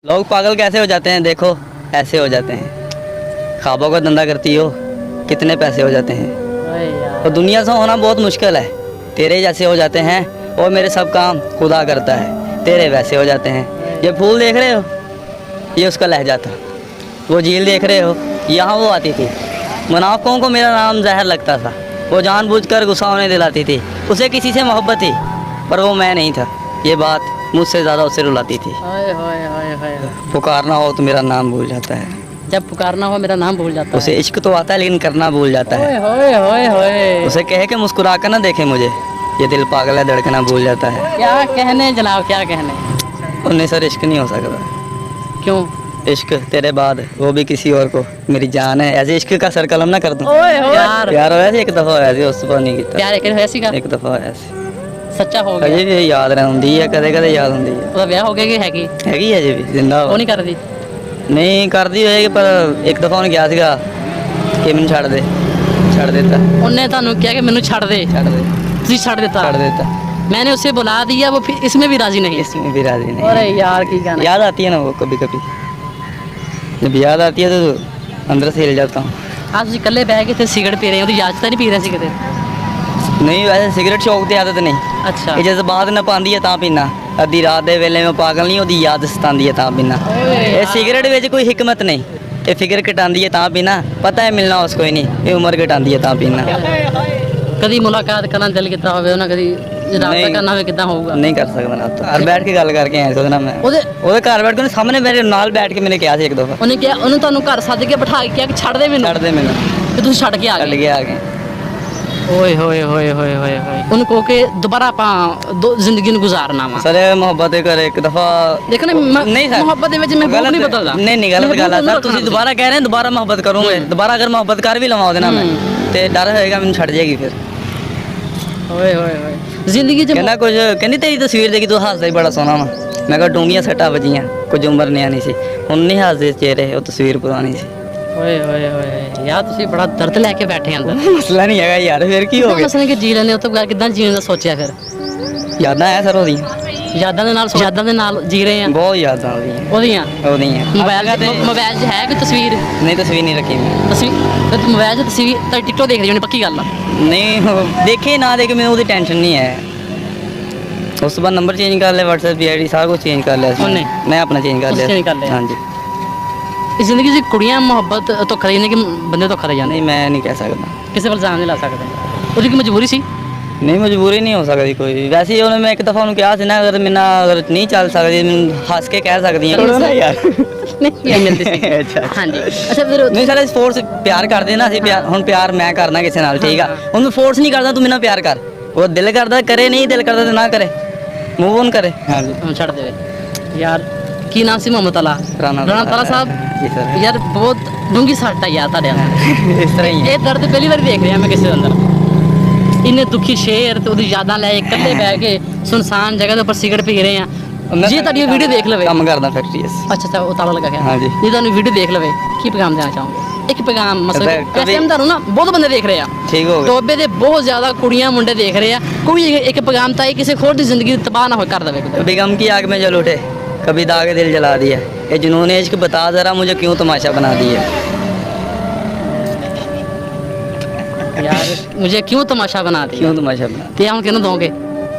लोग पागल कैसे हो जाते हैं, देखो ऐसे हो जाते हैं। ख्वाबों का धंधा करती हो, कितने पैसे हो जाते हैं। तो दुनिया से होना बहुत मुश्किल है। तेरे जैसे हो जाते हैं और मेरे सब काम खुदा करता है, तेरे वैसे हो जाते हैं। ये फूल देख रहे हो, ये उसका लहजा था। वो झील देख रहे हो, यहाँ वो आती थी। मुनाफिकों को मेरा नाम जहर लगता था। वो जानबूझकर गुस्सा होने दिलाती थी। उसे किसी से मोहब्बत थी, पर वो मैं नहीं था। ये बात मुझसे ज़्यादा उसे रुलाती थी। पुकारना हो तो मेरा नाम भूल जाता है। जब पुकारना हो मेरा नाम भूल जाता उसे है। इश्क तो आता है लेकिन करना भूल जाता है। होए होए होए। उसे कहे कि मुस्कुरा कर ना देखे मुझे, ये दिल पागल है धड़कना भूल जाता है। क्या कहने जनाब, क्या कहने। उन्हें सर इश्क नहीं हो सकता। क्यों? इश्क तेरे बाद वो भी किसी और को, मेरी जान है। ऐसे इश्क का सर्कल हम ना कर दूं। यार प्यार होया सी एक दफा होया सी, उस पर नहीं कीता। प्यार एक होया सीगा, एक दफा होया सी, सच्चा हो अजे ਗਿਆ। भी याद रहंदी है, कदे कदे याद हुंदी है। ਉਹਦਾ ਵਿਆਹ ਹੋ ਗਿਆ ਕਿ ਹੈਗੀ? हैगी अजे भी जिंदा ਉਹ वा। ਨਹੀਂ ਕਰਦੀ। नहीं करदी होएगी, पर एक दफा ਉਹਨੇ ਕਿਹਾ ਸੀਗਾ ਕਿ ਮੈਨੂੰ ਛੱਡ ਦੇ, ਛੱਡ ਦਿੱਤਾ। ਉਹਨੇ ਤੁਹਾਨੂੰ ਕਿਹਾ कि ਮੈਨੂੰ ਛੱਡ ਦੇ, ਛੱਡ ਦੇ, ਤੁਸੀਂ ਛੱਡ ਦਿੱਤਾ। ਛੱਡ ਦਿੱਤਾ। मैंने उसे बुला दिया, वो फिर इसमें भी राजी नहीं। इसमें भी राजी नहीं। अरे यार की गाना। याद आती है ना वो कभी कभी, जब याद आती है तो अंदर से हिल जाता हूँ। आज ਤੁਸੀਂ ਇਕੱਲੇ ਬਹਿ ਕੇ ਤੇ ਸਿਗਰਟ ਪੀ ਰਹੇ ਹੋ, ਉਹਦੀ ਯਾਦ ਤਾਂ ਨਹੀਂ ਪੀ ਰਹੇ ਸੀ ਕਿਤੇ? नहीं वैसे सिगरेट शौक की आदत नहीं। अच्छा। ये जज्बात न पाँदी है तां पीना, अद्धी रात दे वेले में पागल नहीं होती, याद सतांदी है तां पीना। ये सिगरेट विच कोई हिकमत नहीं, ये फिक्र घटांदी है तां पीना। पता है मिलना उसको ही नहीं, ये उम्र घटांदी है तां पीना। ਕਦੀ ਮੁਲਾਕਾਤ ਕਰਨਾ ਦਿਲ ਕੀਤਾ ਹੋਵੇ ਉਹਨਾਂ, ਕਦੀ ਰਾਬਤਾ नहीं। ਕਰਨਾ ਹੋਵੇ, ਕਿੱਦਾਂ ਹੋਊਗਾ? नहीं कर सकदा ना, तो घर बैठ के गल करके आया सोचना मैं। ਉਹਦੇ ਉਹਦੇ ਘਰ ਬੈਠ ਕੇ ਉਹਨੇ ਸਾਹਮਣੇ ਮੇਰੇ ਨਾਲ ਬੈਠ ਕੇ ਮੈंने ਕਿਹਾ ਸੀ ਇੱਕ ਦਫਾ, ਉਹਨੇ ਕਿਹਾ, ਉਹਨੂੰ ਤੁਹਾਨੂੰ ਘਰ ਸੱਦ ਕੇ ਬਿਠਾ ਕੇ ਕਿਹਾ ਕਿ ਛੱਡ ਦੇ ਮੈਨੂੰ, ਛੱਡ ਦੇ ਮੈਨੂੰ, ਤੇ ਤੁਸੀਂ ਛੱਡ ਕੇ ਆ ਛੱਡ ਗਏ। ਕੇ ਆ ਗਏ। ਓਏ ਹੋਏ ਹੋਏ ਹੋਏ ਹੋਏ ਹੋਏ। ਉਹਨੂੰ ਕਹੋ ਕਿ ਦੁਬਾਰਾ ਆਪਾਂ ਜ਼ਿੰਦਗੀ ਨੂੰ ਗੁਜ਼ਾਰਨਾ ਵਾ। सर मोहब्बत कर एक दफा ਦੇਖੋ ਨਾ नहीं सर, ਮੁਹੱਬਤ ਦੇ ਵਿੱਚ ਮਹਿਬੂਬ ਨਹੀਂ ਬਦਲਦਾ। नहीं नहीं गलत गल है सर। ਤੁਸੀਂ ਦੁਬਾਰਾ ਕਹਿ ਰਹੇ ਹੋ ਦੁਬਾਰਾ ਮੁਹੱਬਤ ਕਰੂੰਗੇ, ਦੁਬਾਰਾ ਅਗਰ ਮੁਹੱਬਤ ਕਰ ਵੀ ਲਵਾਂ ਉਹਦੇ ਨਾਲ ਮੈਂ, ਤੇ ਡਰ ਹੋਏਗਾ ਮੈਨੂੰ ਛੱਡ ਜਾਏਗੀ ਫਿਰ। ਓਏ ਹੋਏ ਹੋਏ। ਜ਼ਿੰਦਗੀ 'ਚ ਕਹਿੰਦਾ ਕੁਝ, ਕਹਿੰਦੀ ਤੇਰੀ ਤਸਵੀਰ ਦੇਖੀ ਤੂੰ ਹੱਸਦਾ ਹੀ ਬੜਾ ਸੋਹਣਾ ਵਾ। ਮੈਂ ਕਿਹਾ ਡੂੰਘੀਆਂ ਸੱਟਾਂ ਵੱਜੀਆਂ, ਕੁਝ ਉਮਰ ਨਿਆਣੀ ਸੀ, ਹੁਣ ਨਹੀਂ ਹੱਸਦੇ ਚਿਹਰੇ, ਉਹ ਤਸਵੀਰ ਪੁਰਾਣੀ ਸੀ। ਓਏ ਹੋਏ ਹੋਏ ਯਾਰ, ਤੁਸੀਂ ਬੜਾ ਦਰਦ ਲੈ ਕੇ ਬੈਠੇ ਅੰਦਰ। ਮਸਲਾ ਨਹੀਂ ਹੈਗਾ ਯਾਰ, ਫਿਰ ਕੀ ਹੋ ਗਿਆ? ਮਸਲਾ ਕਿ ਜੀ ਲੈਂਦੇ ਹੋ ਤਾਂ ਬਗੈਰ ਕਿੱਦਾਂ ਜੀਣ ਦਾ ਸੋਚਿਆ ਫਿਰ? ਯਾਦਾਂ ਹੈ ਸਰ ਉਹਦੀ, ਯਾਦਾਂ ਦੇ ਨਾਲ ਜੀ ਰਹੇ ਆ। ਬਹੁਤ ਯਾਦਾਂ ਉਹਦੀਆਂ ਉਹਦੀਆਂ ਉਹਦੀਆਂ। ਮੋਬਾਈਲ 'ਚ ਹੈ ਕੋਈ ਤਸਵੀਰ? ਨਹੀਂ ਤਸਵੀਰ ਨਹੀਂ ਰੱਖੀ ਮੈਂ। ਤਸਵੀਰ ਮੋਬਾਈਲ 'ਚ ਤਸਵੀਰ ਤਾਂ ਟਿਕਟੋਕ ਦੇਖਦੀ ਹੋਣੀ, ਪੱਕੀ ਗੱਲ ਆ। ਨਹੀਂ ਦੇਖੇ ਨਾ ਦੇਖ, ਮੈਨੂੰ ਉਹਦੀ ਟੈਨਸ਼ਨ ਨਹੀਂ ਹੈ। ਉਸ ਤੋਂ ਬਾਅਦ ਨੰਬਰ ਚੇਂਜ ਕਰ ਲਿਆ, WhatsApp ਦੀ ਆਈਡੀ ਸਾਰਾ ਕੁਝ ਚੇਂਜ ਕਰ ਲਿਆ ਸੀ ਉਹਨੇ? ਮੈਂ ਆਪਣਾ ਚੇਂਜ ਕਰ ਤੁਸੀਂ ਲਿਆ। change ਕਰ ਲਿਆ? ਹਾਂਜੀ। ਇਸ ਜ਼ਿੰਦਗੀ 'ਚ ਕੁੜੀਆਂ ਮੁਹੱਬਤ ਧੋਖਾ ਦੇ ਨੇ ਕਿ ਬੰਦੇ ਧੋਖਾ ਦੇ ਜਾਂਦੇ? ਨਹੀਂ ਮੈਂ ਨਹੀਂ ਕਹਿ ਸਕਦਾ। ਕਿਸੇ ਵੱਲ ਜਾਣ ਨਹੀਂ ਲਾ ਸਕਦੇ। ਉਹਦੀ ਕੀ ਮਜਬੂਰੀ ਸੀ? ਨਹੀਂ ਮਜਬੂਰੀ ਨਹੀਂ ਹੋ ਸਕਦੀ ਕੋਈ ਵੀ। ਵੈਸੇ ਹੀ ਉਹਨੇ, ਮੈਂ ਇੱਕ ਦਫਾ ਉਹਨੂੰ ਕਿਹਾ ਸੀ ਨਾ, ਅਗਰ ਅਗਰ ਨਹੀਂ ਚੱਲ ਸਕਦੀ ਮੈਨੂੰ ਹੱਸ ਕੇ ਕਹਿ ਸਕਦੀ ਹੈ ਯਾਰ। ਨਹੀਂ ਇਹ ਮਿਲਦੀ ਸੀ। ਅੱਛਾ ਹਾਂਜੀ। ਅੱਛਾ ਫਿਰ ਨਹੀਂ ਸਾਰੇ ਫੋਰਸ ਪਿਆਰ ਕਰਦੇ ਨਾ ਅਸੀਂ, ਪਿਆਰ ਹੁਣ ਪਿਆਰ ਮੈਂ ਕਰਨਾ ਕਿਸੇ ਨਾਲ, ਠੀਕ ਆ, ਹੁਣ ਮੈਂ ਫੋਰਸ ਨਹੀਂ ਕਰਦਾ ਤੂੰ ਮੇਰੇ ਨਾਲ ਪਿਆਰ ਕਰ। ਉਹ ਦਿਲ ਕਰਦਾ ਕਰੇ, ਨਹੀਂ ਦਿਲ ਕਰਦਾ ਤੇ ਨਾ ਕਰੇ, ਮੂਵ ਔਨ ਕਰੇ। ਹਾਂਜੀ। ਹੁਣ ਛੱਡ ਦੇਵੇ ਯਾਰ। ਕੀ ਨਾਮ ਸੀ? ਮੁਹੰਮਦ ਅਲਾ ਰਾਣਾ ਤਾਲਾ ਸਾਹਿਬ। ਜੀ ਸਰ। ਯਾਰ ਬਹੁਤ ਡੂੰਗੀ ਸੱਟ ਆ ਯਾਰ ਤੁਹਾਡੇ ਅੰਦਰ। ਇਸ ਤਰ੍ਹਾਂ ਹੀ ਹੈ। ਇਹ ਦਰਦ ਪਹਿਲੀ ਵਾਰ ਦੇਖ ਰਿਹਾ ਮੈਂ ਕਿਸੇ ਦੇ ਅੰਦਰ। ਇੰਨੇ ਦੁਖੀ ਸ਼ੇਰ ਤੇ ਉਹਦੀ ਯਾਦਾਂ ਲੈ ਕੇ ਇਕੱਲੇ ਬਹਿ ਕੇ ਸੁਨਸਾਨ ਜਗ੍ਹਾ ਦੇ ਉੱਪਰ ਸਿਗਰਟ ਪੀ ਰਹੇ ਆ। ਜੇ ਤੁਹਾਡੀ ਵੀਡੀਓ ਦੇਖ ਲਵੇ। ਕੰਮ ਕਰਦਾ ਫੈਕਟਰੀ 'ਚ। ਅੱਛਾ ਅੱਛਾ, ਉਹ ਤਾਲਾ ਲਗਾ ਗਿਆ। ਹਾਂਜੀ। ਜੇ ਤੁਹਾਨੂੰ ਵੀਡੀਓ ਦੇਖ ਲਵੇ, ਕੀ ਪੈਗਾਮ ਦੇਣਾ ਚਾਹੋਗੇ? ਇੱਕ ਪੈਗਾਮ ਮਸਲਾ ਕਦੇ- ਵੈਸੇ ਤੁਹਾਨੂੰ ਨਾ ਬਹੁਤ ਬੰਦੇ ਦੇਖ ਰਹੇ ਆ, ਠੀਕ ਹੋ ਗਿਆ। ਟੋਬੇ ਦੇ ਬਹੁਤ ਜ਼ਿਆਦਾ ਕੁੜੀਆਂ ਮੁੰਡੇ ਦੇਖ ਰਹੇ ਆ। ਕੋਈ ਇੱਕ ਪੈਗਾਮ ਤਾਂ ਇਹ ਕਿਸੇ ਹੋਰ ਦੀ ਜ਼ਿੰਦਗੀ ਤਬਾਹ ਨਾ ਹੋ ਕਰ ਦੇਵੇ। कभी गम की आग में जल उठे, कभी दाग दिल जला दिया, ये जुनून इश्क बता जरा मुझे क्यों तमाशा बना दिया। यार मुझे क्यों तमाशा बना दिया? क्यों तमाशा बना ਤੇ ਹੁਣ ਕਿਹਨੂੰ ਦੋਗੇ?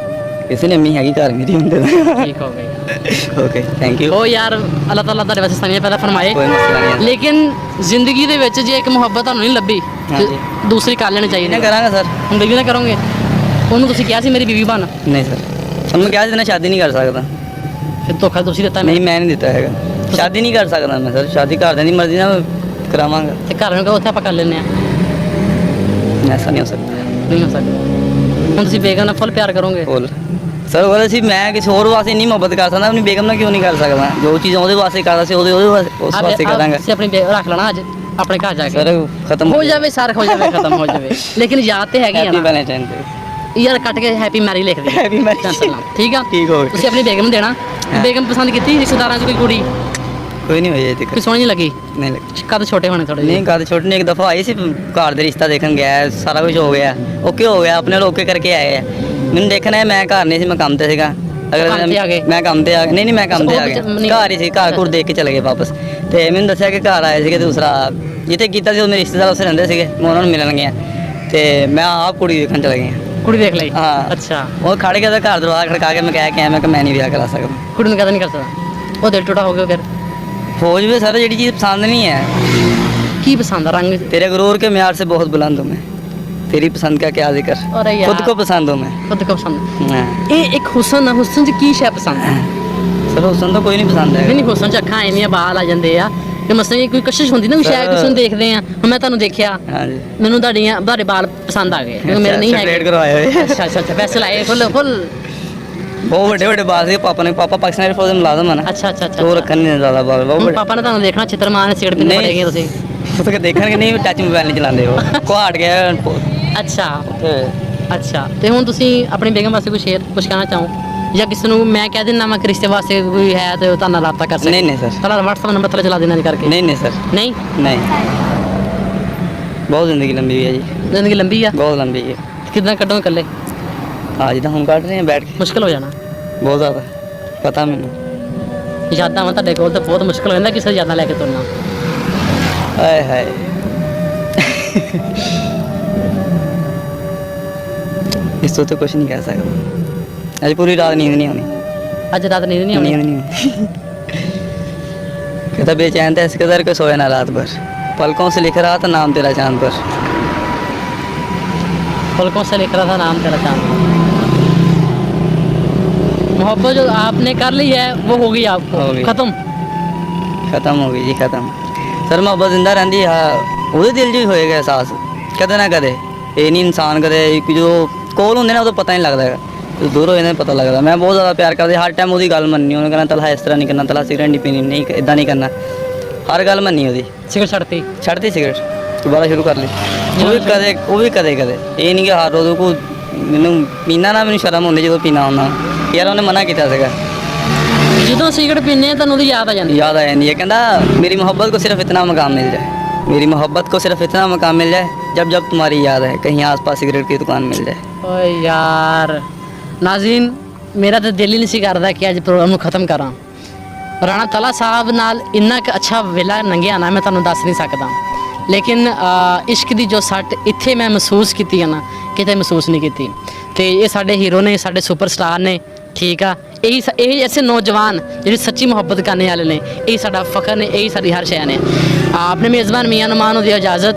किसी ने अम्मी हैगी घर मेरी मुंडे ਠੀਕ ਹੋ ਗਈ। Okay thank you. ਉਹ ਯਾਰ ਅੱਲਾਹ ਤਾਲਾ ਤੁਹਾਡੇ ਵਾਸਤੇ ਸਾਨੀਆਂ ਪੈਦਾ ਫਰਮਾਏ। कोई मसला नहीं है। ਲੇਕਿਨ ਜ਼ਿੰਦਗੀ ਦੇ ਵਿੱਚ ਜੇ ਇੱਕ ਮੁਹੱਬਤ ਤੁਹਾਨੂੰ ਨਹੀਂ ਲੱਭੀ ਤੇ ਹਾਂਜੀ। ਦੂਸਰੀ ਕਰ ਲੈਣੀ ਚਾਹੀਦੀ नहीं ਹੈ। करांगा सर। ਹੁਣ ਬੀਵੀ ਨਾ ਕਰੋਗੇ? ਉਹਨੂੰ ਤੁਸੀਂ ਕਿਹਾ ਸੀ ਮੇਰੀ ਬੀਵੀ ਬਣ, नहीं सर, हम क्या इतना शादी नहीं कर सकता। ਫਿਰ ਧੋਖਾ ਤੁਸੀਂ ਦਿੱਤਾ नहीं मैं नहीं देता हैगा, शादी नहीं कर सकता मैं सर। शादी घर दी मर्जी ना करावांगा, ਤੇ ਘਰ ਨੂੰ ਕਹੋ ਉੱਥੇ ਆਪਾਂ ਕਰ ਲੈਂਦੇ ਆ। ऐसा नहीं हो सकता। ਨਹੀਂ ਹੋ ਸਕਦਾ। ਹੁਣ ਤੁਸੀਂ ਬੇਗਮ ਨਾਲ ਫੁੱਲ ਪਿਆਰ ਕਰੋਗੇ? बोल सर वो सी मैं किसी और वास्ते नहीं मोहब्बत कर सकता, अपनी बेगम ਨਾਲ क्यों नहीं कर सकता? जो चीज़ ਉਹਦੇ ਵਾਸਤੇ ਕਰਦਾ ਸੀ ਉਹਦੇ ਉਸ ਵਾਸਤੇ ਕਰਾਂਗਾ ਤੁਸੀਂ ਆਪਣੀ ਰੱਖ ਲੈਣਾ ਅੱਜ ਆਪਣੇ ਘਰ ਜਾ ਕੇ। सर। खत्म ਹੋ ਜਾਵੇ ਸਾਰ ਹੋ ਜਾਵੇ, ਖਤਮ ਹੋ ਜਾਵੇ, ਲੇਕਿਨ ਯਾਦ ਤੇ ਹੈਗੀ ਆ हैप्पी ਨਾ वैलेंटाइन डे। ਯਾਰ। ਕੱਟ ਕੇ ਹੈਪੀ ਮੈਰੀ ਲਿਖ ਦੇ। Happy marriage। ਠੀਕ ਆ। ठीक हो गया। ਤੁਸੀਂ ਆਪਣੀ ਬੇਗਮ ਨੂੰ ਦੇਣਾ। ਬੇਗਮ ਪਸੰਦ ਕੀਤੀ ਰਿਸ਼ਤੇਦਾਰਾਂ 'ਚ ਕੋਈ ਕੁੜੀ कोई नहीं हुई ਕੋਈ ਸੋਹਣੀ ਨਹੀਂ ਲੱਗੀ? नहीं लगी। ਕਦ ਛੋਟੇ ਹੋਣੇ ਥੋੜੇ नहीं कद छोटे ने एक दफ़ा आई सी घर दे रिश्ता देखन गया, सारा कुछ हो गया, ओके हो गया, अपने लोग ओके करके आए हैं। मैंने देखना है, मैं घर नहीं सी, मैं काम ते सीगा, ਅਗਲੇ ਕੰਮ ਤੇ ਆ ਗਏ? ਮੈਂ ਕੰਮ ਤੇ ਆ ਗਿਆ, ਨਹੀਂ ਮੈਂ ਕੰਮ ਤੇ ਆ ਉਹ ਗਿਆ, ਨਹੀਂ- ਘਰ ਹੀ ਸੀ, ਘਰ ਘੁਰ ਦੇਖ ਕੇ ਚਲੇ ਗਏ ਵਾਪਸ। ਤੇ ਮੈਨੂੰ ਦੱਸਿਆ ਕਿ ਘਰ ਆਏ ਸੀਗੇ ਦੂਸਰਾ ਜਿੱਥੇ ਕੀਤਾ ਸੀ ਉਹ ਮੇਰੇ ਰਿਸ਼ਤੇਦਾਰ ਉੱਥੇ ਰਹਿੰਦੇ ਸੀਗੇ, ਮੈਂ ਉਹਨਾਂ ਨੂੰ ਮਿਲਣ ਗਿਆ ਤੇ ਮੈਂ ਆਪ ਕੁੜੀ ਦੇਖਣ ਚਲੇ ਗਿਆ। ਕੁੜੀ ਦੇਖ ਲਈ? ਹਾਂ। ਅੱਛਾ, ਉਹ ਖੜ ਕੇ ਤਾਂ ਘਰ ਦਰਵਾਜ਼ਾ ਖੜਕਾ ਕੇ ਮੈਂ ਕਹਿ ਕੇ ਆਇਆ ਮੈਂ ਕਿ ਮੈਂ ਨਹੀਂ ਵਿਆਹ ਕਰਾ ਸਕਦਾ। ਕੁੜੀ ਨੂੰ ਕਹਦਾ ਨਹੀਂ ਕਰ ਸਕਦਾ, ਉਹ ਦਿਲ ਟੁੱਟਾ ਹੋ ਗਿਆ ਫਿਰ? हो जाए सर, ਜਿਹੜੀ चीज़ पसंद नहीं है। ਕੀ ਪਸੰਦ ਆ ਰੰਗ? तेरे गुरूर के म्यार से बहुत बुलंद हूँ मैं, तेरी पसंद का क्या जिक्र, अरे यार। खुद को पसंद हूँ मैं। ਖੁਦ ਕੋ ਪਸੰਦ? हाँ। ਇਹ ਇੱਕ ਹੁਸਨ ਆ, ਹੁਸਨ ਚ ਕੀ ਸ਼ੈ ਪਸੰਦ ਹੈ? सर हुसन तो कोई नहीं पसंद ਨਹੀਂ है। ਨਹੀਂ, ਹੁਸਨ ਚ ਅੱਖਾਂ ਇੰਨੀਆਂ ਬਾਲ ਆ ਜਾਂਦੇ ਆ ਕਿ ਮਸਲੇ ਕੋਈ ਕਸ਼ਿਸ਼ ਹੁੰਦੀ ਨਾ ਵੀ ਸ਼ਾਇਦ ਕਿਸੇ ਨੂੰ ਦੇਖਦੇ ਆ, ਹੁਣ ਮੈਂ ਤੁਹਾਨੂੰ ਦੇਖਿਆ, हाँ जी। ਮੈਨੂੰ ਤੁਹਾਡੇ ਬਾਲ ਪਸੰਦ ਆ ਗਏ ਕਿਉਂਕਿ ਮੇਰੇ ਨਹੀਂ स्ट्रेट ਹੈਗੇ। करवाए हुए। ਅੱਛਾ ਅੱਛਾ ਅੱਛਾ, ਪੈਸੇ ਲਾਏ ਫੁੱਲ ਫੁੱਲ? बहुत बड़े बड़े बाल थे पापा ने, पापा पाकिस्तानी फौज में मुलाजिम है ना, ਅੱਛਾ ਅੱਛਾ तो वो ਅੱਛਾ। रखन नहीं ज़्यादा बाल बहुत ਹੁਣ बड़े। ਪਾਪਾ ਨੇ ਤੁਹਾਨੂੰ ਦੇਖਣਾ ਚਿੱਤਰ ਮਾਰਨ ਸਿਗਰਟ ਪੀਂਦੇ नहीं। ਪੜੇਗੇ ਤੁਸੀਂ? तो देखने के नहीं, टच मोबाइल नहीं चलाते वो, कुहाड़ गया। ਅੱਛਾ तो ਅੱਛਾ, ਤੇ ਹੁਣ ਤੁਸੀਂ ਆਪਣੀ ਬੇਗਮ ਵਾਸਤੇ ਕੁਝ ਕੁਝ ਕਹਿਣਾ ਚਾਹੋ ਜਾਂ ਕਿਸੇ ਨੂੰ ਮੈਂ ਕਹਿ ਦਿੰਦਾ ਮੈਂ ਕਿ ਰਿਸ਼ਤੇ ਵਾਸਤੇ ਕੋਈ ਹੈ ਤੇ ਉਹ ਤੁਹਾਡੇ ਨਾਲ ਰਾਬਤਾ ਕਰ ਸਕੇ? नहीं नहीं सर, ਤੁਹਾਡਾ WhatsApp ਨੰਬਰ ਥੱਲੇ ਚਲਾ ਦੇਣਾ ਜੀ ਕਰਕੇ। नहीं नहीं सर, ਨਹੀਂ? नहीं। बहुत ज़िंदगी लंबी है जी, ਜ਼ਿੰਦਗੀ ਲੰਬੀ ਆ, बहुत लंबी है। ਕਿਦਾਂ ਕੱਢੋਗੇ ਇਕੱਲੇ? आज तो हम काट रहे हैं बैठ के, ਮੁਸ਼ਕਿਲ ਹੋ ਜਾਣਾ। बहुत ज़्यादा पता मैंने। ਯਾਦਾਂ ਵਾ ਤੁਹਾਡੇ ਕੋਲ ਤਾਂ ਬਹੁਤ ਮੁਸ਼ਕਿਲ ਹੋ ਜਾਂਦਾ ਕਿਸੇ ਦੀ ਯਾਦਾਂ ਲੈ ਕੇ ਤੁਰਨਾ। हाय हाय। इस तो कुछ नहीं कह सकता, आज पूरी रात नींद नहीं आनी, ਅੱਜ ਰਾਤ ਨੀਂਦ ਨਹੀਂ ਆਉਣੀ? नींद नहीं आनी। कहता बेचैन था इस कदर के सोया ना रात भर, पलकों से लिख रहा था नाम तेरा चांद पर। पलकों से लिख रहा था नाम तेरा चांद। मोहब्बत जो आपने कर ली है वो हो गई आपको, हो गई। खत्म? खत्म हो गई जी, खत्म। सर मोहब्बत जिंदा रही ਉਹਦੇ ਦਿਲ 'ਚ ਹੀ ਹੋਏਗਾ एहसास ਕਦੇ ਨਾ ਕਦੇ। ਇਹ ਨਹੀਂ ਇਨਸਾਨ ਕਦੇ ਜੋ ਕੋਲ ਹੁੰਦੇ ਨੇ ਉਦੋਂ ਪਤਾ ਨਹੀਂ ਲੱਗਦਾ ਹੈਗਾ, ਜਦੋਂ ਦੂਰ ਹੋ ਜਾਂਦੇ ਪਤਾ ਲੱਗਦਾ। ਮੈਂ ਬਹੁਤ ਜ਼ਿਆਦਾ ਪਿਆਰ ਕਰਦੀ, ਹਰ ਟਾਈਮ ਉਹਦੀ ਗੱਲ ਮੰਨਣੀ, ਉਹਨੇ ਕਹਿਣਾ ਤਲਹਾ ਇਸ ਤਰ੍ਹਾਂ ਨਹੀਂ ਕਰਨਾ, ਤਲਹਾ ਸਿਗਰਟ ਨਹੀਂ ਪੀਣੀ, ਨਹੀਂ ਇਦਾਂ ਨਹੀਂ ਕਰਨਾ, ਹਰ ਗੱਲ ਮੰਨੀ ਉਹਦੀ। सिगरेट छड़ती? ਛੱਡਤੀ ਸਿਗਰਟ, ਦੁਬਾਰਾ ਸ਼ੁਰੂ ਕਰ ਲਈ। ਉਹ ਵੀ ਕਦੇ ਕਦੇ, ਇਹ ਨਹੀਂ ਕਿ ਹਰ ਰੋਜ਼ ਕੋ ਮੈਨੂੰ ਪੀਣਾ ਨਾ, ਮੈਨੂੰ ਸ਼ਰਮ ਹੁੰਦੀ ਜਦੋਂ ਪੀਣਾ ਹੁੰਦਾ ਯਾਰ, ਉਹਨੇ ਮਨਾ ਕੀਤਾ ਸੀਗਾ। ਜਦੋਂ ਸਿਗਰਟ ਪੀਨੇ ਤੁਹਾਨੂੰ ਉਹਦੀ ਯਾਦ ਆ ਜਾਂਦੀ? याद आ जाती है, कहना मेरी मोहब्बत को सिर्फ इतना मकाम मिल जाए, मेरी मोहब्बत को सिर्फ इतना मकाम मिल जाए जब जब तुम्हारी याद है, कहीं आसपास सिगरेट की दुकान मिल जाए। ਓਏ ਯਾਰ ਨਾਜ਼ਰੀਨ, ਮੇਰਾ ਤਾਂ ਦਿਲ ਹੀ ਨਹੀਂ ਸੀ ਕਰਦਾ ਕਿ ਅੱਜ ਪ੍ਰੋਗਰਾਮ ਨੂੰ ਖਤਮ ਕਰਾਂ। ਰਾਣਾ ਤਲਾ ਸਾਹਿਬ ਨਾਲ ਇੰਨਾ ਕੁ ਅੱਛਾ ਵੇਲਾ ਲੰਘਿਆ ਨਾ, ਮੈਂ ਤੁਹਾਨੂੰ ਦੱਸ ਨਹੀਂ ਸਕਦਾ। ਲੇਕਿਨ ਇਸ਼ਕ ਦੀ ਜੋ ਸੱਟ ਇੱਥੇ ਮੈਂ ਮਹਿਸੂਸ ਕੀਤੀ ਹੈ ਨਾ, ਕਿਤੇ ਮਹਿਸੂਸ ਨਹੀਂ ਕੀਤੀ। ਤੇ ਇਹ ਸਾਡੇ ਹੀਰੋ ਨੇ, ਸਾਡੇ ਸੁਪਰਸਟਾਰ ਨੇ, ਠੀਕ ਆ। ਇਹ ਐਸੇ ਨੌਜਵਾਨ ਜਿਹੜੇ ਸੱਚੀ ਮੁਹੱਬਤ ਕਰਨੇ ਵਾਲੇ ਨੇ, ਇਹ ਸਾਡਾ ਫਖਰ ਨੇ, ਇਹ ਸਾਡੀ ਹਰ ਸ਼ੈ ਨੇ। ਆਪਣੇ ਮੇਜ਼ਬਾਨ ਮੀਆਂ ਨੁਮਾਨ ਨੂੰ ਦਿਓ ਇਜਾਜ਼ਤ।